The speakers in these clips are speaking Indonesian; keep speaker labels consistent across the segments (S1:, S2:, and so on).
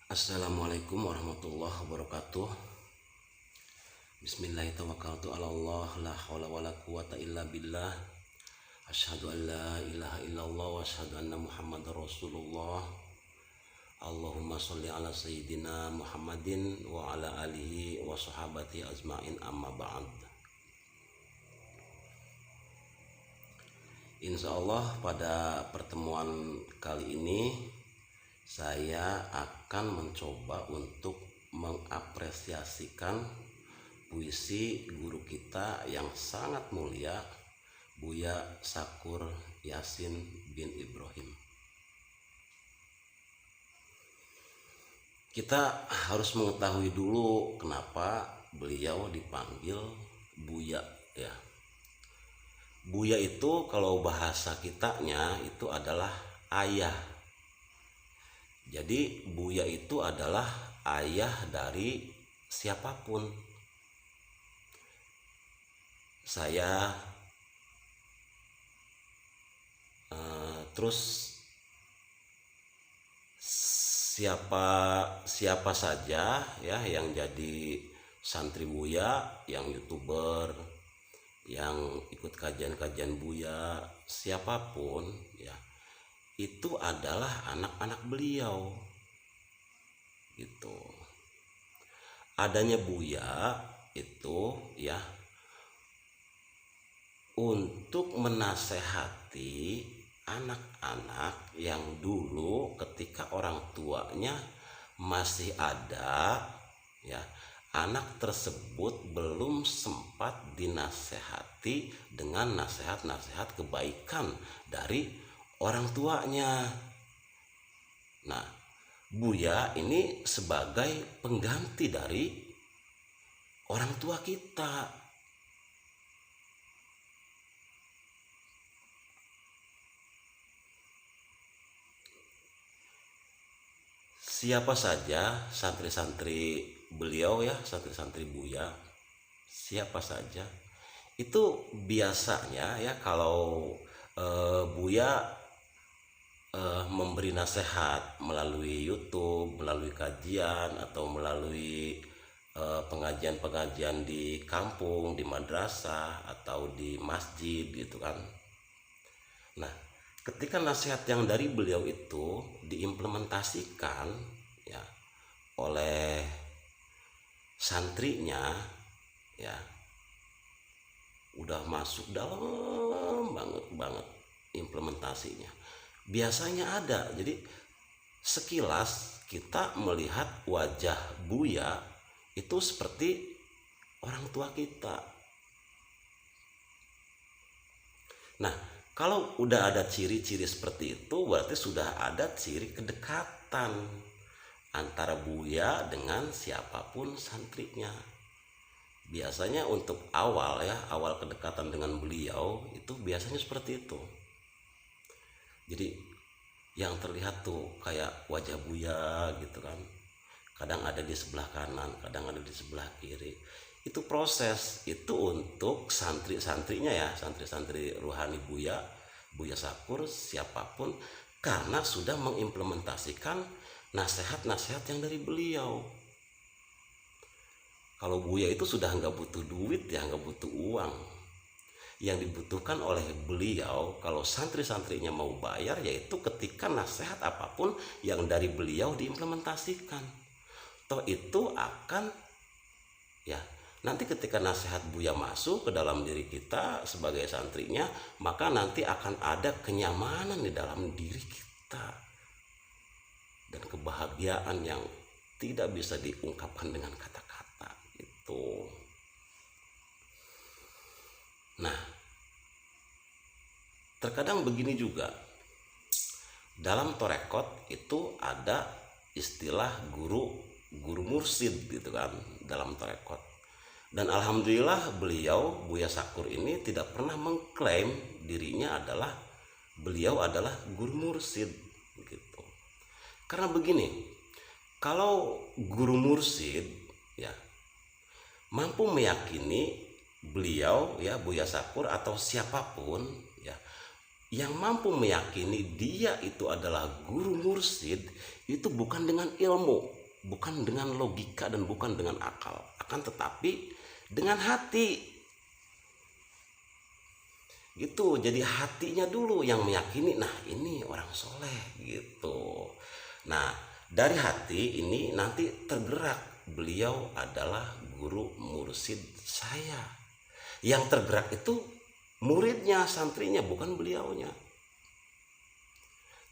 S1: Assalamualaikum warahmatullahi wabarakatuh. Bismillahirrahmanirrahim. La haula wala quwata illa billah. Asyhadu an la ilaha illallah wa asyhadu anna Muhammadar Rasulullah. Allahumma sholli ala sayyidina Muhammadin wa ala alihi wa sahabati ajmain, amma ba'd. Insyaallah pada pertemuan kali ini saya akan mencoba untuk mengapresiasikan puisi guru kita yang sangat mulia, Buya Sakur Yasin bin Ibrahim. Kita harus mengetahui dulu kenapa beliau dipanggil Buya ya. Buya itu kalau bahasa kitanya itu adalah ayah. Jadi Buya itu adalah ayah dari siapapun. Saya terus siapa saja ya yang jadi santri Buya, yang YouTuber, yang ikut kajian-kajian Buya, siapapun ya, itu adalah anak-anak beliau gitu. Adanya Buya itu ya untuk menasehati anak-anak yang dulu ketika orang tuanya masih ada ya, anak tersebut belum sempat dinasehati dengan nasihat-nasihat kebaikan dari orang tuanya. Nah, Buya ini sebagai pengganti dari orang tua kita. Siapa saja santri-santri beliau ya, santri-santri Buya, siapa saja itu biasanya ya kalau Buya memberi nasihat melalui YouTube, melalui kajian, atau melalui pengajian-pengajian di kampung, di madrasah, atau di masjid gitu kan. Nah, ketika nasihat yang dari beliau itu diimplementasikan ya oleh santrinya ya, udah masuk dalam banget implementasinya. Biasanya ada, jadi sekilas kita melihat wajah Buya itu seperti orang tua kita. Nah, kalau udah ada ciri-ciri seperti itu, berarti sudah ada ciri kedekatan antara Buya dengan siapapun santrinya. Biasanya untuk awal kedekatan dengan beliau itu biasanya seperti itu. Jadi yang terlihat tuh kayak wajah Buya gitu kan, kadang ada di sebelah kanan, kadang ada di sebelah kiri. Itu proses itu untuk santri-santrinya ya, santri-santri ruhani Buya Sakur, siapapun, karena sudah mengimplementasikan nasihat-nasihat yang dari beliau. Kalau Buya itu sudah nggak butuh duit ya, nggak butuh uang. Yang dibutuhkan oleh beliau kalau santri-santrinya mau bayar, yaitu ketika nasihat apapun yang dari beliau diimplementasikan. Toh itu akan ya, nanti ketika nasihat Buya masuk ke dalam diri kita sebagai santrinya, maka nanti akan ada kenyamanan di dalam diri kita dan kebahagiaan yang tidak bisa diungkapkan dengan kata-kata itu. Nah, terkadang begini juga, dalam torekot itu ada istilah guru mursid gitu kan, dalam torekot. Dan alhamdulillah beliau Buya Sakur ini tidak pernah mengklaim dirinya adalah beliau adalah guru mursid gitu. Karena begini, kalau guru mursid ya mampu meyakini beliau ya, Buya Sakur atau siapapun ya, yang mampu meyakini dia itu adalah guru mursyid itu bukan dengan ilmu, bukan dengan logika, dan bukan dengan akal, akan tetapi dengan hati gitu. Jadi hatinya dulu yang meyakini, nah ini orang soleh gitu. Nah dari hati ini nanti tergerak, beliau adalah guru mursyid saya. Yang tergerak itu muridnya, santrinya, bukan beliaunya.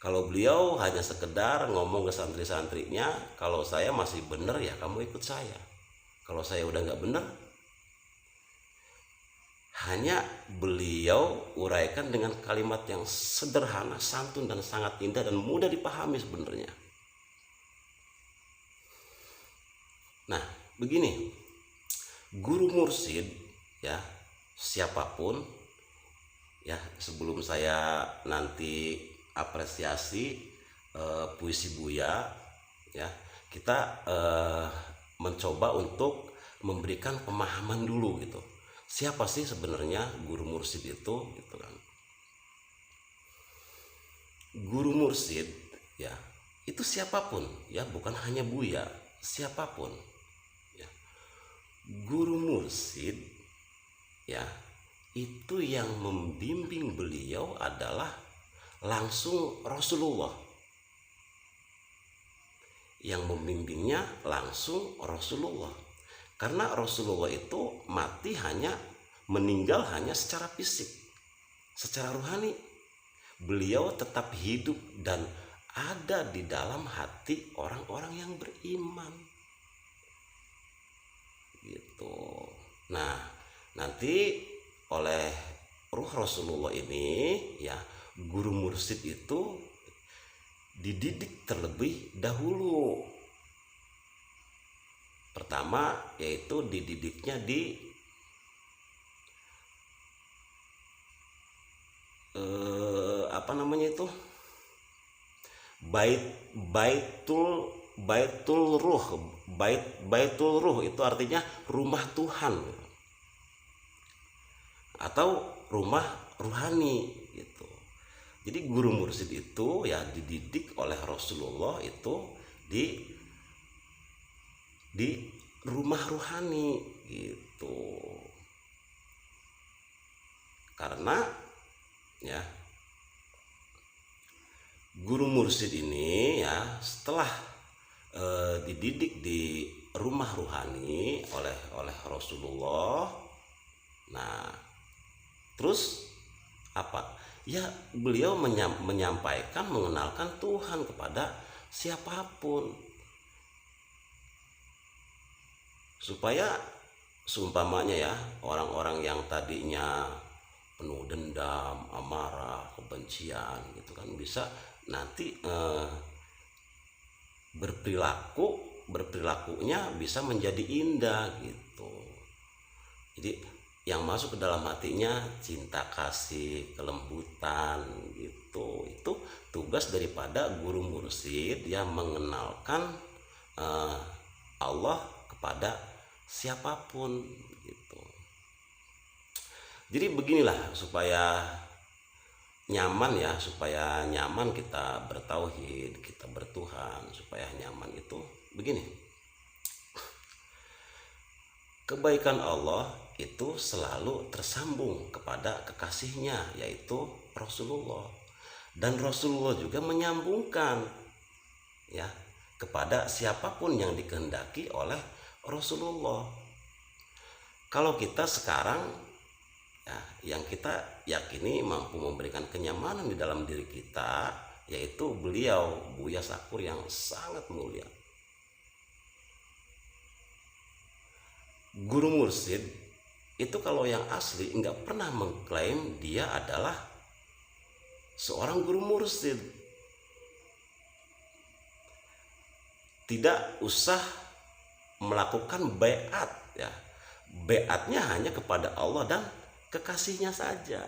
S1: Kalau beliau hanya sekedar ngomong ke santri-santrinya, kalau saya masih benar ya kamu ikut saya, kalau saya udah nggak benar, hanya beliau uraikan dengan kalimat yang sederhana, santun, dan sangat indah dan mudah dipahami sebenarnya. Nah begini, guru mursyid ya, siapapun ya, sebelum saya nanti apresiasi puisi Buya ya, kita mencoba untuk memberikan pemahaman dulu gitu, siapa sih sebenarnya guru mursyid itu gitu kan. Guru mursyid ya itu siapapun ya, bukan hanya Buya, siapapun ya. Guru mursyid ya itu yang membimbing beliau adalah langsung Rasulullah, yang membimbingnya langsung Rasulullah, karena Rasulullah itu mati hanya, meninggal hanya secara fisik, secara rohani beliau tetap hidup dan ada di dalam hati orang-orang yang beriman gitu. Nah nanti oleh ruh Rasulullah ini ya, guru mursyid itu dididik terlebih dahulu. Pertama yaitu dididiknya di baitul ruh. Baitul ruh itu artinya rumah Tuhan atau rumah rohani gitu. Jadi guru mursyid itu ya dididik oleh Rasulullah itu di rumah rohani gitu. Karena ya guru mursyid ini ya setelah dididik di rumah rohani oleh Rasulullah, nah terus apa ya, beliau menyampaikan, mengenalkan Tuhan kepada siapapun, supaya seumpamanya ya, orang-orang yang tadinya penuh dendam, amarah, kebencian gitu kan, bisa nanti berperilakunya bisa menjadi indah gitu. Jadi yang masuk ke dalam hatinya cinta kasih, kelembutan gitu. Itu tugas daripada guru mursyid yang mengenalkan Allah kepada siapapun gitu. Jadi beginilah supaya nyaman ya, supaya nyaman kita bertauhid, kita bertuhan, supaya nyaman itu begini. Kebaikan Allah itu selalu tersambung kepada kekasihnya yaitu Rasulullah, dan Rasulullah juga menyambungkan ya kepada siapapun yang dikehendaki oleh Rasulullah. Kalau kita sekarang ya, yang kita yakini mampu memberikan kenyamanan di dalam diri kita yaitu beliau Buya Syakur yang sangat mulia. Guru mursyid itu kalau yang asli nggak pernah mengklaim dia adalah seorang guru mursyid. Tidak usah melakukan baiat ya, baiatnya hanya kepada Allah dan kekasihnya saja.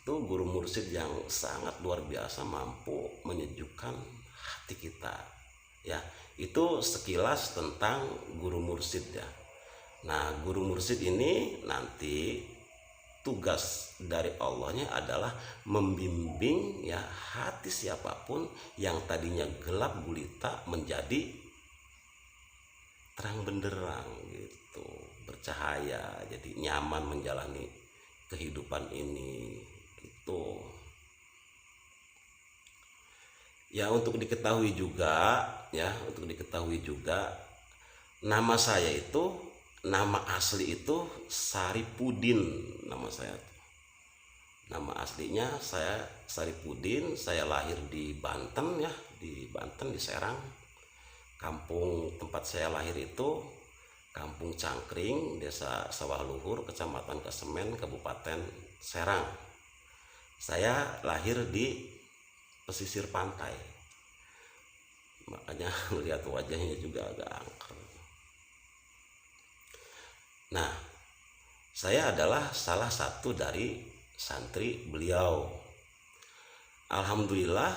S1: Itu guru mursyid yang sangat luar biasa, mampu menyejukkan hati kita ya. Itu sekilas tentang guru mursyid ya. Nah guru mursyid ini nanti tugas dari Allahnya adalah membimbing ya hati siapapun yang tadinya gelap gulita menjadi terang benderang gitu, bercahaya, jadi nyaman menjalani kehidupan ini gitu. Ya untuk diketahui juga nama saya itu, nama asli itu Saripudin. Nama saya, nama aslinya saya Saripudin. Saya lahir di Banten ya, di Banten, di Serang. Kampung tempat saya lahir itu Kampung Cangkring, Desa Sawah Luhur, Kecamatan Kesemen, Kabupaten Serang. Saya lahir di pesisir pantai, makanya melihat wajahnya juga agak angker. Nah, saya adalah salah satu dari santri beliau. Alhamdulillah,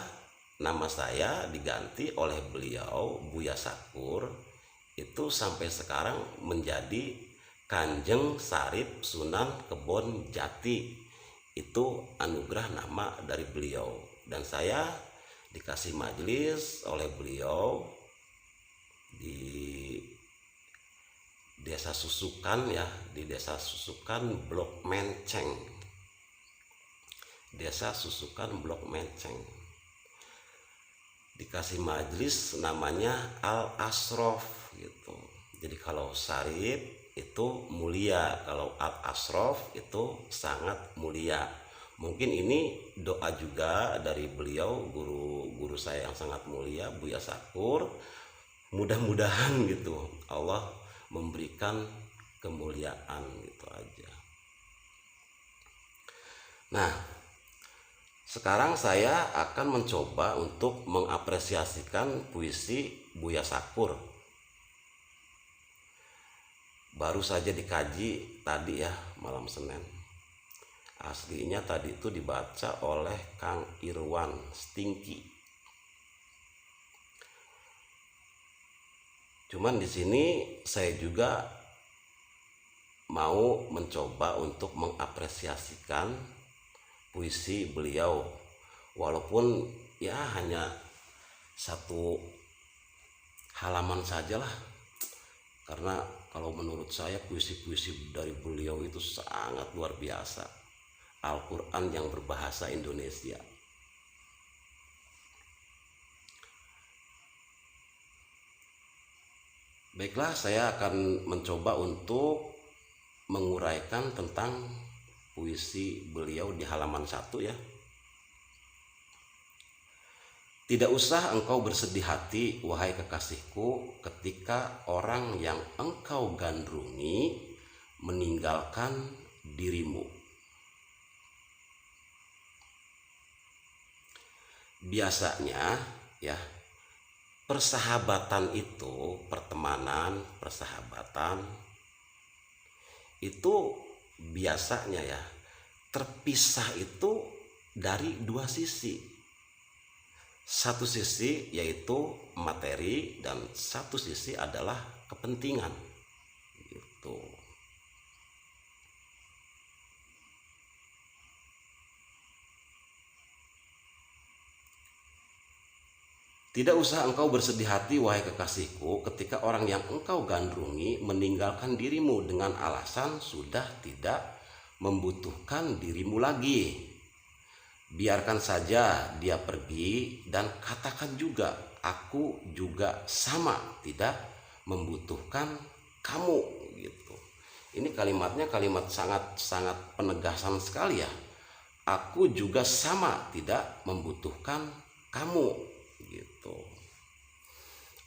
S1: nama saya diganti oleh beliau, Buya Sakur, itu sampai sekarang menjadi Kanjeng Sarip Sunan Kebon Jati. Itu anugerah nama dari beliau, dan saya dikasih majelis oleh beliau di Desa Susukan ya, di Desa Susukan Blok Menceng. Desa Susukan Blok Menceng. Dikasih majelis namanya Al Asrof gitu. Jadi kalau Sarip itu mulia, kalau Al Asrof itu sangat mulia. Mungkin ini doa juga dari beliau, guru saya yang sangat mulia, Buya Sakur. Mudah-mudahan gitu Allah memberikan kemuliaan gitu aja. Nah, sekarang saya akan mencoba untuk mengapresiasikan puisi Buya Sakur. Baru saja dikaji tadi ya, malam Senin. Aslinya tadi itu dibaca oleh Kang Irwan Stinky. Cuman di sini saya juga mau mencoba untuk mengapresiasikan puisi beliau, walaupun ya hanya satu halaman sajalah, karena kalau menurut saya puisi-puisi dari beliau itu sangat luar biasa. Al-Quran yang berbahasa Indonesia. Baiklah, saya akan mencoba untuk menguraikan tentang puisi beliau di halaman 1 ya. Tidak usah engkau bersedih hati, wahai kekasihku, ketika orang yang engkau gandrungi meninggalkan dirimu. Biasanya ya, persahabatan itu, persahabatan itu biasanya ya terpisah itu dari dua sisi. Satu sisi yaitu materi dan satu sisi adalah kepentingan gitu. Tidak usah engkau bersedih hati, wahai kekasihku, ketika orang yang engkau gandrungi meninggalkan dirimu dengan alasan sudah tidak membutuhkan dirimu lagi. Biarkan saja dia pergi dan katakan juga, aku juga sama tidak membutuhkan kamu gitu. Ini kalimatnya kalimat sangat penegasan sekali ya. Aku juga sama tidak membutuhkan kamu gitu.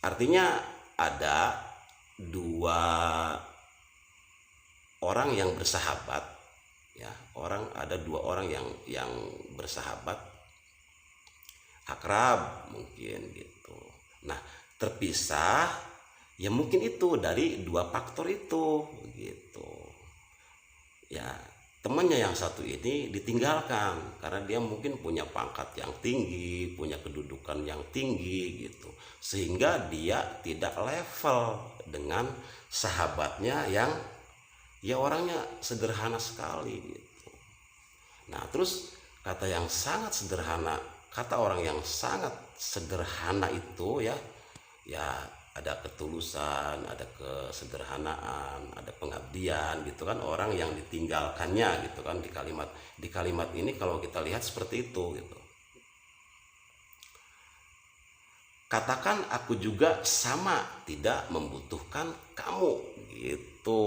S1: Artinya ada dua orang yang bersahabat ya, ada dua orang yang bersahabat, akrab mungkin gitu. Nah, terpisah ya mungkin itu dari dua faktor itu gitu. Ya, temannya yang satu ini ditinggalkan karena dia mungkin punya pangkat yang tinggi, punya kedudukan yang tinggi gitu, sehingga dia tidak level dengan sahabatnya yang ya orangnya sederhana sekali gitu. Nah, terus kata yang sangat sederhana, kata orang yang sangat sederhana itu ya, ya ada ketulusan, ada kesederhanaan, ada pengabdian gitu kan, orang yang ditinggalkannya gitu kan, di kalimat ini kalau kita lihat seperti itu gitu. Katakan aku juga sama tidak membutuhkan kamu gitu.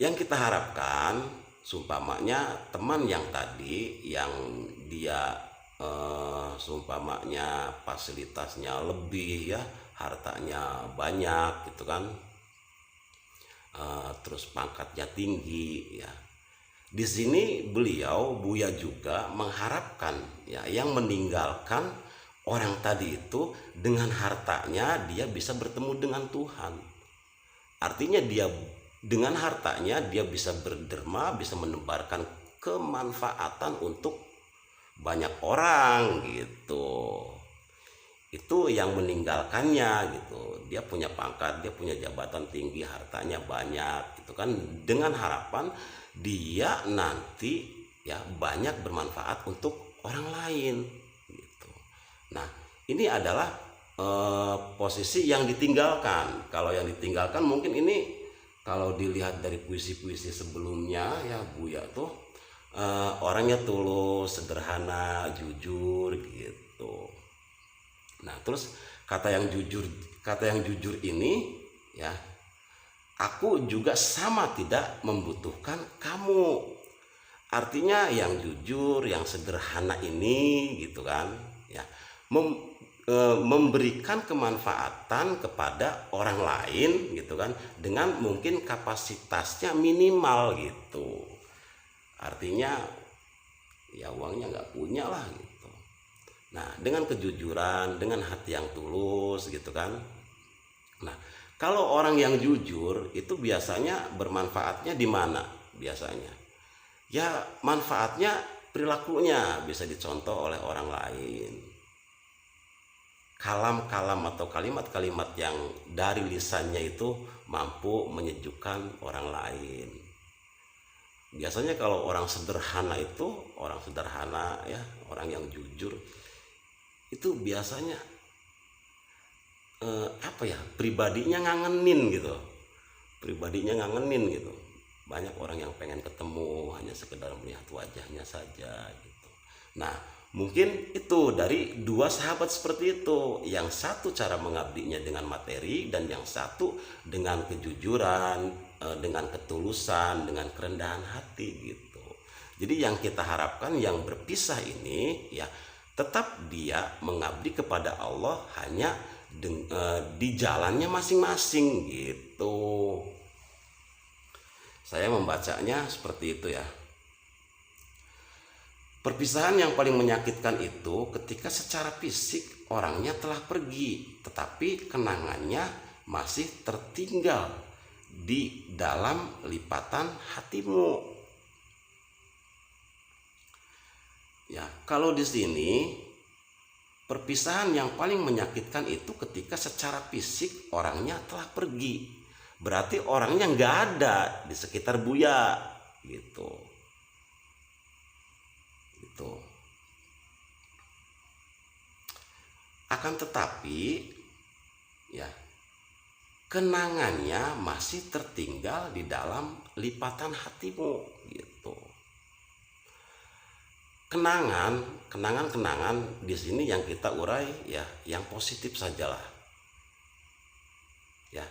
S1: Yang kita harapkan, sumpamanya teman yang tadi yang dia sumpamanya fasilitasnya lebih ya, hartanya banyak gitu kan, terus pangkatnya tinggi ya. Di sini beliau Buya juga mengharapkan ya, yang meninggalkan orang tadi itu dengan hartanya dia bisa bertemu dengan Tuhan. Artinya dia dengan hartanya dia bisa berderma, bisa menebarkan kemanfaatan untuk banyak orang gitu. Itu yang meninggalkannya gitu. Dia punya pangkat, dia punya jabatan tinggi, hartanya banyak gitu kan, dengan harapan dia nanti ya banyak bermanfaat untuk orang lain gitu. Nah, ini adalah posisi yang ditinggalkan. Kalau yang ditinggalkan mungkin ini kalau dilihat dari puisi-puisi sebelumnya ya, Buya tuh orangnya tulus, sederhana, jujur gitu. Nah, terus kata yang jujur ini ya, aku juga sama tidak membutuhkan kamu. Artinya yang jujur, yang sederhana ini gitu kan ya, memberikan kemanfaatan kepada orang lain gitu kan, dengan mungkin kapasitasnya minimal gitu. Artinya ya uangnya nggak punya lah gitu. Nah, dengan kejujuran, dengan hati yang tulus gitu kan. Nah, kalau orang yang jujur itu biasanya bermanfaatnya di mana biasanya? Ya manfaatnya perilakunya bisa dicontoh oleh orang lain. Kalam-kalam atau kalimat-kalimat yang dari lisannya itu mampu menyejukkan orang lain. Biasanya kalau orang sederhana itu, orang sederhana ya, orang yang jujur itu biasanya pribadinya ngangenin gitu. Pribadinya ngangenin gitu. Banyak orang yang pengen ketemu hanya sekedar melihat wajahnya saja gitu. Nah, mungkin itu dari dua sahabat seperti itu. Yang satu cara mengabdinya dengan materi, dan yang satu dengan kejujuran, dengan ketulusan, dengan kerendahan hati gitu. Jadi yang kita harapkan yang berpisah ini ya, tetap dia mengabdi kepada Allah hanya di jalannya masing-masing gitu. Saya membacanya seperti itu ya. Perpisahan yang paling menyakitkan itu ketika secara fisik orangnya telah pergi, tetapi kenangannya masih tertinggal di dalam lipatan hatimu. Ya, kalau di sini perpisahan yang paling menyakitkan itu ketika secara fisik orangnya telah pergi. Berarti orangnya nggak ada di sekitar Buya gitu. Gitu. Akan tetapi ya, kenangannya masih tertinggal di dalam lipatan hatimu gitu. Kenangan di sini yang kita urai ya, yang positif sajalah. Ya,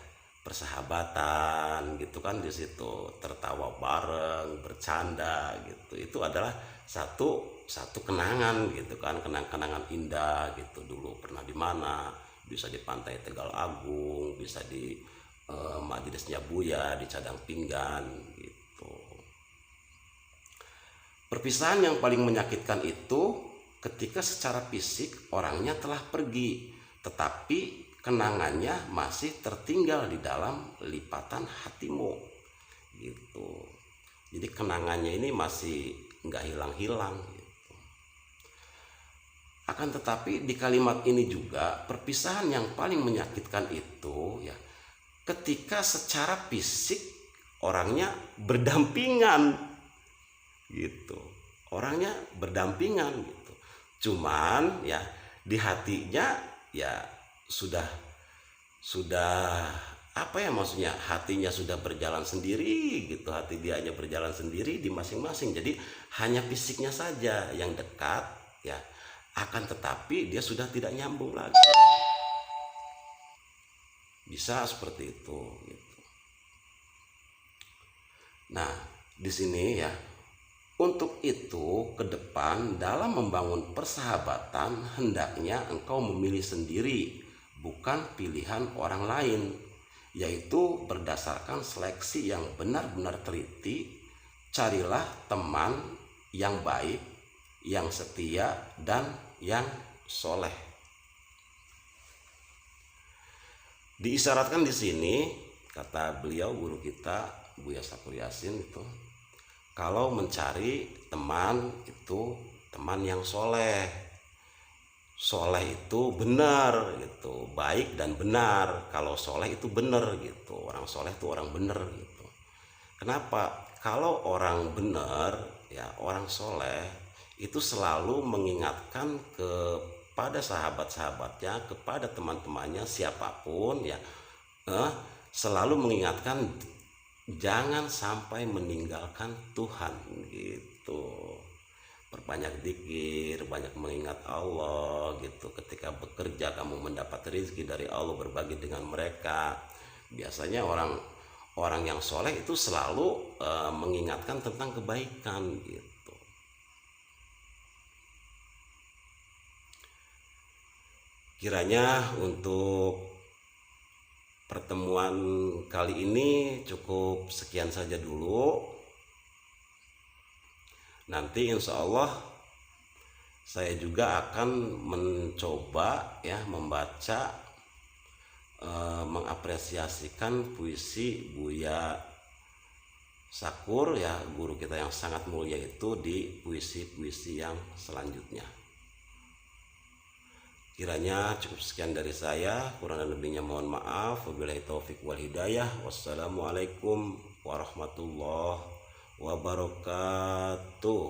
S1: persahabatan gitu kan, di situ tertawa bareng, bercanda gitu. Itu adalah satu kenangan gitu kan, kenangan indah gitu. Dulu pernah di mana, bisa di pantai Tegal Agung, bisa di majelisnya Buya di Cadang Pinggan gitu. Perpisahan yang paling menyakitkan itu ketika secara fisik orangnya telah pergi, tetapi kenangannya masih tertinggal di dalam lipatan hatimu gitu. Jadi kenangannya ini masih nggak hilang-hilang gitu. Akan tetapi di kalimat ini juga perpisahan yang paling menyakitkan itu ya, ketika secara fisik orangnya berdampingan gitu. Orangnya berdampingan gitu. Cuman ya di hatinya ya sudah apa ya, maksudnya hatinya sudah berjalan sendiri gitu, hati dia hanya berjalan sendiri di masing-masing. Jadi hanya fisiknya saja yang dekat ya, akan tetapi dia sudah tidak nyambung lagi. Bisa seperti itu gitu. Nah, di sini ya, untuk itu ke depan dalam membangun persahabatan hendaknya engkau memilih sendiri, bukan pilihan orang lain, yaitu berdasarkan seleksi yang benar-benar teliti. Carilah teman yang baik, yang setia, dan yang soleh. Diisyaratkan di sini, kata beliau guru kita Buya Sakur Yasin itu, kalau mencari teman itu teman yang soleh. Soleh itu benar gitu, baik dan benar. Kalau soleh itu benar gitu, orang soleh itu orang benar gitu. Kenapa? Kalau orang benar ya, orang soleh itu selalu mengingatkan kepada sahabat-sahabatnya, kepada teman-temannya, siapapun ya, selalu mengingatkan jangan sampai meninggalkan Tuhan gitu. Perbanyak zikir, banyak mengingat Allah gitu. Ketika bekerja kamu mendapat rezeki dari Allah, berbagi dengan mereka. Biasanya orang yang soleh itu selalu mengingatkan tentang kebaikan gitu. Kiranya untuk pertemuan kali ini cukup sekian saja dulu. Nanti insya Allah saya juga akan mencoba ya membaca, mengapresiasikan puisi Buya Sakur ya, guru kita yang sangat mulia itu, di puisi-puisi yang selanjutnya. Kiranya cukup sekian dari saya, kurang dan lebihnya mohon maaf. Wabillahi taufik wal hidayah. Wassalamualaikum warahmatullahi wabarakatuh.